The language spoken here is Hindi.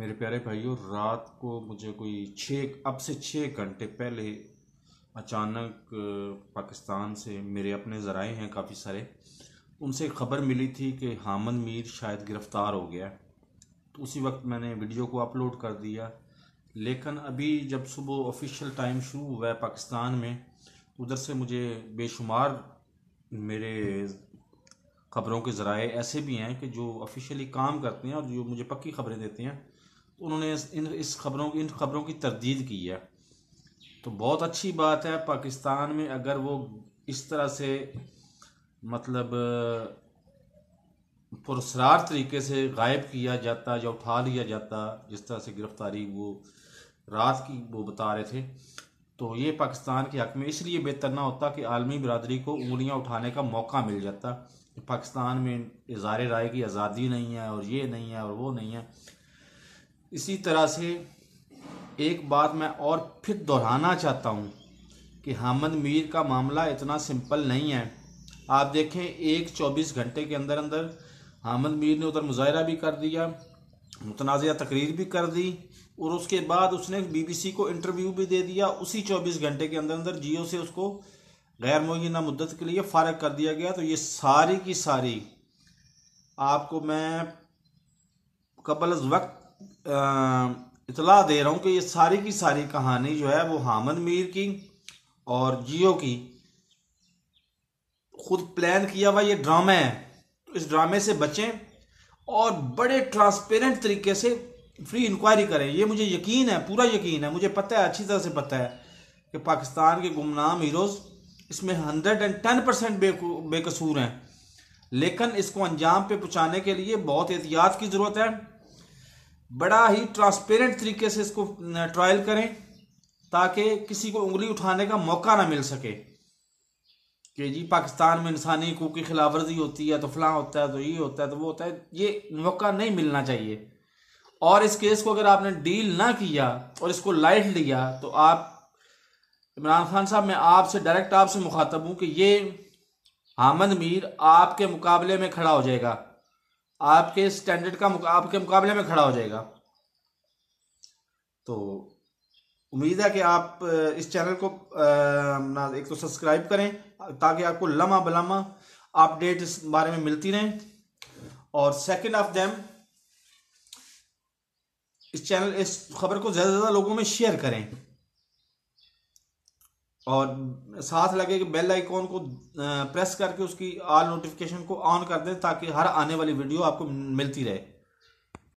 मेरे प्यारे भाइयों, रात को मुझे कोई अब से 6 घंटे पहले अचानक पाकिस्तान से मेरे अपने ज़राए हैं काफ़ी सारे, उनसे खबर मिली थी कि हामिद मीर शायद गिरफ़्तार हो गया। तो उसी वक्त मैंने वीडियो को अपलोड कर दिया। लेकिन अभी जब सुबह ऑफिशियल टाइम शुरू हुआ है पाकिस्तान में, तो उधर से मुझे बेशुमार मेरे ख़बरों के ज़राए ऐसे भी हैं कि जो ऑफिशियली काम करते हैं और जो मुझे पक्की खबरें देते हैं, तो उन्होंने इन खबरों की तरदीद की है। तो बहुत अच्छी बात है। पाकिस्तान में अगर वो इस तरह से मतलब पुरस्रार तरीके से गायब किया जाता या उठा लिया जाता, जिस तरह से गिरफ्तारी वो रात की वो बता रहे थे, तो ये पाकिस्तान के हक़ में इसलिए बेहतर ना होता कि आलमी बरादरी को उंगलियां उठाने का मौका मिल जाता कि पाकिस्तान में इज़हार राय की आज़ादी नहीं है और ये नहीं है और वो नहीं है। इसी तरह से एक बात मैं और फिर दोहराना चाहता हूँ कि हामिद मीर का मामला इतना सिंपल नहीं है। आप देखें, 24 घंटे के अंदर अंदर हामिद मीर ने उधर मुजाहरा भी कर दिया, मुतनाज़िया तकरीर भी कर दी, और उसके बाद उसने BBC को इंटरव्यू भी दे दिया। उसी 24 घंटे के अंदर अंदर जियो से उसको गैर मुअय्यना मुद्दत के लिए फारिग कर दिया गया। तो ये सारी की सारी आपको मैं कबल वक्त इतला दे रहा हूँ कि ये सारी की सारी कहानी जो है वो हामिद मीर की और जियो की खुद प्लान किया हुआ ये ड्रामा है। तो इस ड्रामे से बचें और बड़े ट्रांसपेरेंट तरीके से फ्री इंक्वायरी करें। ये मुझे यकीन है, पूरा यकीन है, मुझे पता है, अच्छी तरह से पता है कि पाकिस्तान के गुमनाम हीरोज़ इसमें 110% बेकसूर हैं। लेकिन इसको अंजाम पे पहुंचाने के लिए बहुत एहतियात की ज़रूरत है। बड़ा ही ट्रांसपेरेंट तरीके से इसको ट्रायल करें ताकि किसी को उंगली उठाने का मौका ना मिल सके कि जी पाकिस्तान में इंसानी हकूक़ की खिलाफ वर्जी होती है तो फलां होता है, तो ये होता है, तो वो होता है। ये मौका नहीं मिलना चाहिए। और इस केस को अगर आपने डील ना किया और इसको लाइट लिया, तो आप इमरान खान साहब, मैं आपसे डायरेक्ट आपसे मुखातब हूँ कि ये हामिद मीर आपके मुकाबले में खड़ा हो जाएगा, आपके स्टैंडर्ड का आपके मुकाबले में खड़ा हो जाएगा। तो उम्मीद है कि आप इस चैनल को एक तो सब्सक्राइब करें ताकि आपको लम्हा बलम्हा अपडेट इस बारे में मिलती रहें, और सेकंड ऑफ देम इस खबर को ज़्यादा से ज़्यादा लोगों में शेयर करें, और साथ लगे कि बेल आइकॉन को प्रेस करके उसकी ऑल नोटिफिकेशन को ऑन कर दें ताकि हर आने वाली वीडियो आपको मिलती रहे।